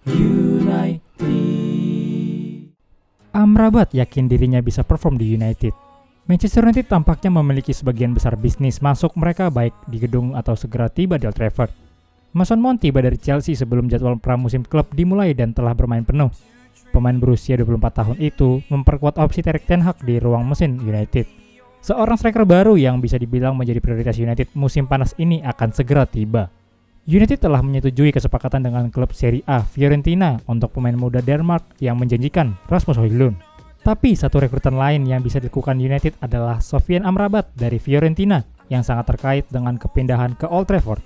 United. Amrabat yakin dirinya bisa perform di United. Manchester United tampaknya memiliki sebagian besar bisnis masuk mereka baik di gedung atau segera tiba di Old Trafford. Mason Mount tiba dari Chelsea sebelum jadwal pramusim klub dimulai dan telah bermain penuh. Pemain berusia 24 tahun itu memperkuat opsi Erik ten Hag di ruang mesin United. Seorang striker baru yang bisa dibilang menjadi prioritas United musim panas ini akan segera tiba. United telah menyetujui kesepakatan dengan klub Serie A Fiorentina untuk pemain muda Denmark yang menjanjikan Rasmus Højlund. Tapi satu rekrutan lain yang bisa dilakukan United adalah Sofyan Amrabat dari Fiorentina yang sangat terkait dengan kepindahan ke Old Trafford.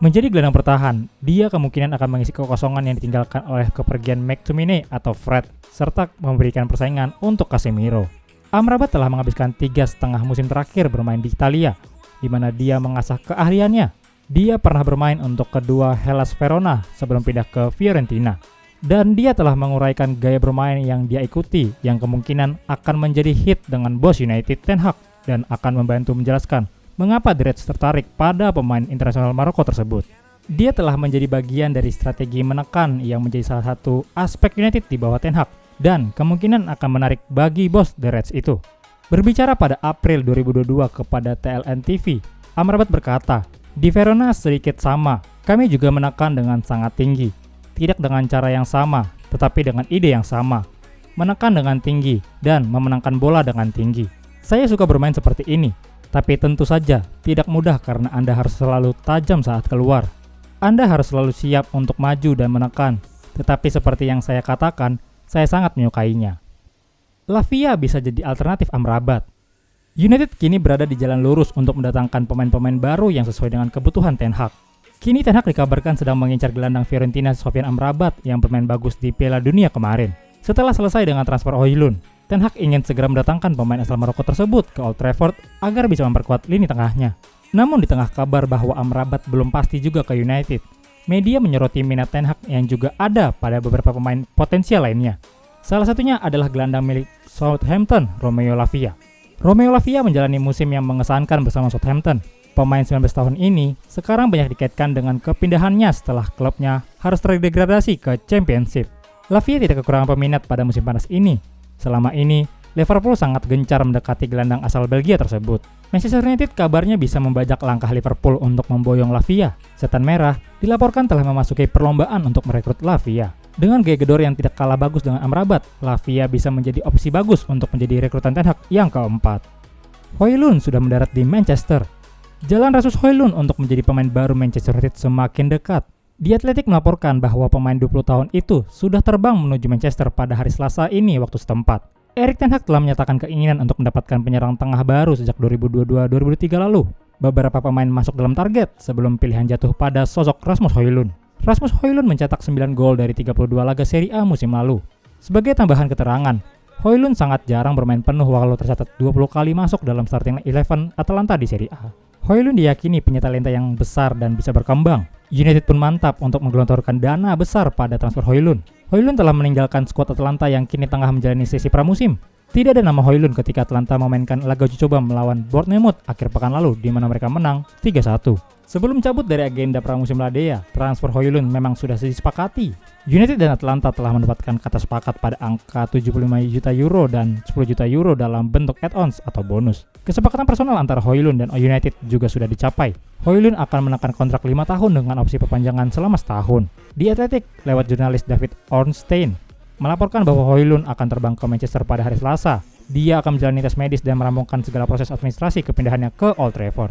Menjadi gelandang bertahan, dia kemungkinan akan mengisi kekosongan yang ditinggalkan oleh kepergian McTominay atau Fred, serta memberikan persaingan untuk Casemiro. Amrabat telah menghabiskan 3,5 musim terakhir bermain di Italia, di mana dia mengasah keahliannya. Dia pernah bermain untuk kedua Hellas Verona sebelum pindah ke Fiorentina. Dan dia telah menguraikan gaya bermain yang dia ikuti yang kemungkinan akan menjadi hit dengan bos United Ten Hag dan akan membantu menjelaskan mengapa The Reds tertarik pada pemain internasional Maroko tersebut. Dia telah menjadi bagian dari strategi menekan yang menjadi salah satu aspek United di bawah Ten Hag dan kemungkinan akan menarik bagi bos The Reds itu. Berbicara pada April 2022 kepada TLN TV, Amrabat berkata, "Di Verona sedikit sama, kami juga menekan dengan sangat tinggi. Tidak dengan cara yang sama, tetapi dengan ide yang sama. Menekan dengan tinggi dan memenangkan bola dengan tinggi. Saya suka bermain seperti ini, tapi tentu saja tidak mudah karena Anda harus selalu tajam saat keluar. Anda harus selalu siap untuk maju dan menekan, tetapi seperti yang saya katakan, saya sangat menyukainya." Lavia bisa jadi alternatif Amrabat. United kini berada di jalan lurus untuk mendatangkan pemain-pemain baru yang sesuai dengan kebutuhan Ten Hag. Kini Ten Hag dikabarkan sedang mengincar gelandang Fiorentina Sofyan Amrabat yang bermain bagus di Piala Dunia kemarin. Setelah selesai dengan transfer Højlund, Ten Hag ingin segera mendatangkan pemain asal Maroko tersebut ke Old Trafford agar bisa memperkuat lini tengahnya. Namun di tengah kabar bahwa Amrabat belum pasti juga ke United, media menyoroti minat Ten Hag yang juga ada pada beberapa pemain potensial lainnya. Salah satunya adalah gelandang milik Southampton, Romeo Lavia. Romeo Lavia menjalani musim yang mengesankan bersama Southampton. Pemain 19 tahun ini sekarang banyak dikaitkan dengan kepindahannya setelah klubnya harus terdegradasi ke Championship. Lavia tidak kekurangan peminat pada musim panas ini. Selama ini, Liverpool sangat gencar mendekati gelandang asal Belgia tersebut. Manchester United kabarnya bisa membajak langkah Liverpool untuk memboyong Lavia. Setan Merah dilaporkan telah memasuki perlombaan untuk merekrut Lavia. Dengan gaya gedor yang tidak kalah bagus dengan Amrabat, Lavia bisa menjadi opsi bagus untuk menjadi rekrutan Ten Hag yang keempat. Højlund sudah mendarat di Manchester. Jalan Rasmus Højlund untuk menjadi pemain baru Manchester United semakin dekat. The Athletic melaporkan bahwa pemain 20 tahun itu sudah terbang menuju Manchester pada hari Selasa ini waktu setempat. Erik ten Hag telah menyatakan keinginan untuk mendapatkan penyerang tengah baru sejak 2022-2023 lalu. Beberapa pemain masuk dalam target sebelum pilihan jatuh pada sosok Rasmus Højlund. Rasmus Højlund mencetak 9 gol dari 32 laga Serie A musim lalu. Sebagai tambahan keterangan, Højlund sangat jarang bermain penuh walau tercatat 20 kali masuk dalam starting 11 Atalanta di Serie A. Højlund diyakini punya talenta yang besar dan bisa berkembang. United pun mantap untuk menggelontorkan dana besar pada transfer Højlund. Højlund telah meninggalkan skuad Atalanta yang kini tengah menjalani sesi pramusim. Tidak ada nama Højlund ketika Atalanta memainkan laga uji coba melawan Bournemouth akhir pekan lalu di mana mereka menang 3-1. Sebelum cabut dari agenda pramusim Ladea, transfer Højlund memang sudah disepakati. United dan Atalanta telah mendapatkan kata sepakat pada angka 75 juta euro dan 10 juta euro dalam bentuk add-ons atau bonus. Kesepakatan personal antara Højlund dan United juga sudah dicapai. Højlund akan menekan kontrak 5 tahun dengan opsi perpanjangan selama setahun. The Athletic lewat jurnalis David Ornstein melaporkan bahwa Højlund akan terbang ke Manchester pada hari Selasa. Dia akan menjalani tes medis dan merampungkan segala proses administrasi kepindahannya ke Old Trafford.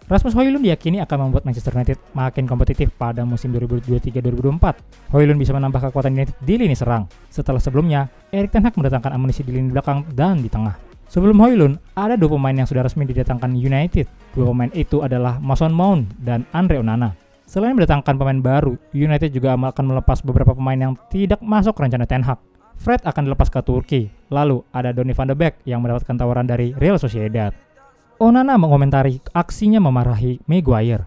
Rasmus Højlund diyakini akan membuat Manchester United makin kompetitif pada musim 2023-2024. Højlund bisa menambah kekuatan United di lini serang. Setelah sebelumnya, Erik ten Hag mendatangkan amunisi di lini belakang dan di tengah. Sebelum Højlund, ada 2 pemain yang sudah resmi didatangkan United. 2 pemain itu adalah Mason Mount dan Andre Onana. Selain mendatangkan pemain baru, United juga akan melepas beberapa pemain yang tidak masuk rencana Ten Hag. Fred akan dilepas ke Turki. Lalu ada Donny van de Beek yang mendapatkan tawaran dari Real Sociedad. Onana mengomentari aksinya memarahi Maguire.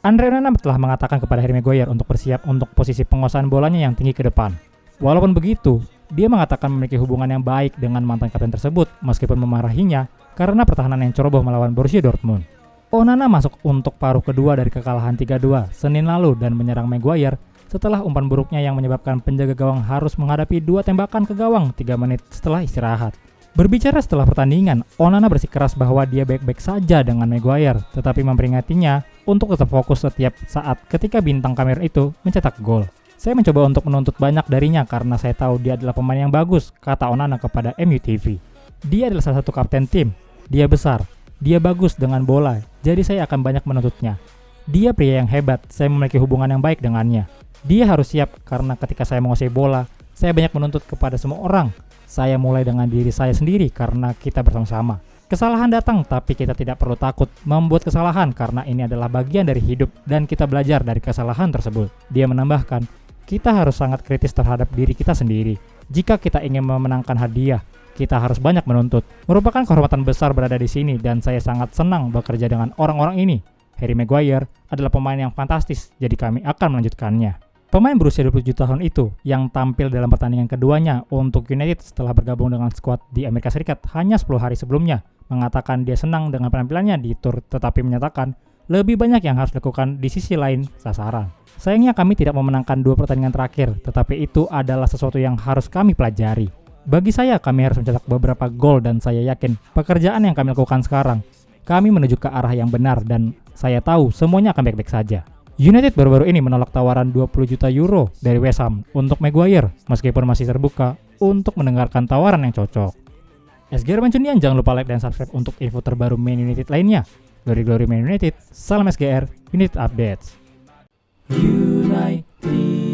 Andre Onana telah mengatakan kepada Harry Maguire untuk bersiap untuk posisi penguasaan bolanya yang tinggi ke depan. Walaupun begitu, dia mengatakan memiliki hubungan yang baik dengan mantan kapten tersebut meskipun memarahinya karena pertahanan yang ceroboh melawan Borussia Dortmund. Onana masuk untuk paruh kedua dari kekalahan 3-2 Senin lalu dan menyerang Maguire setelah umpan buruknya yang menyebabkan penjaga gawang harus menghadapi 2 tembakan ke gawang 3 menit setelah istirahat. Berbicara setelah pertandingan, Onana bersikeras bahwa dia baik-baik saja dengan Maguire, tetapi memperingatinya untuk tetap fokus setiap saat ketika bintang Kamerun itu mencetak gol. Saya mencoba untuk menuntut banyak darinya karena saya tahu dia adalah pemain yang bagus, kata Onana kepada MUTV. Dia adalah salah satu kapten tim, dia besar, dia bagus dengan bola, jadi saya akan banyak menuntutnya. Dia pria yang hebat, saya memiliki hubungan yang baik dengannya. Dia harus siap karena ketika saya menguasai bola, saya banyak menuntut kepada semua orang. Saya mulai dengan diri saya sendiri karena kita bersama-sama. Kesalahan datang tapi kita tidak perlu takut membuat kesalahan karena ini adalah bagian dari hidup dan kita belajar dari kesalahan tersebut. Dia menambahkan, kita harus sangat kritis terhadap diri kita sendiri. Jika kita ingin memenangkan hadiah, kita harus banyak menuntut. Merupakan kehormatan besar berada di sini dan saya sangat senang bekerja dengan orang-orang ini. Harry Maguire adalah pemain yang fantastis, jadi kami akan melanjutkannya. Pemain berusia 27 tahun itu yang tampil dalam pertandingan keduanya untuk United setelah bergabung dengan skuad di Amerika Serikat hanya 10 hari sebelumnya, mengatakan dia senang dengan penampilannya di tur tetapi menyatakan lebih banyak yang harus dilakukan di sisi lain sasaran. Sayangnya kami tidak memenangkan 2 pertandingan terakhir, tetapi itu adalah sesuatu yang harus kami pelajari. Bagi saya, kami harus mencetak beberapa gol dan saya yakin pekerjaan yang kami lakukan sekarang, kami menuju ke arah yang benar dan saya tahu semuanya akan baik-baik saja. United baru-baru ini menolak tawaran 20 juta euro dari West Ham untuk Maguire meskipun masih terbuka untuk mendengarkan tawaran yang cocok. SGR Mancunian, jangan lupa like dan subscribe untuk info terbaru Man United lainnya. Glory Man United, salam SGR, United Updates. United.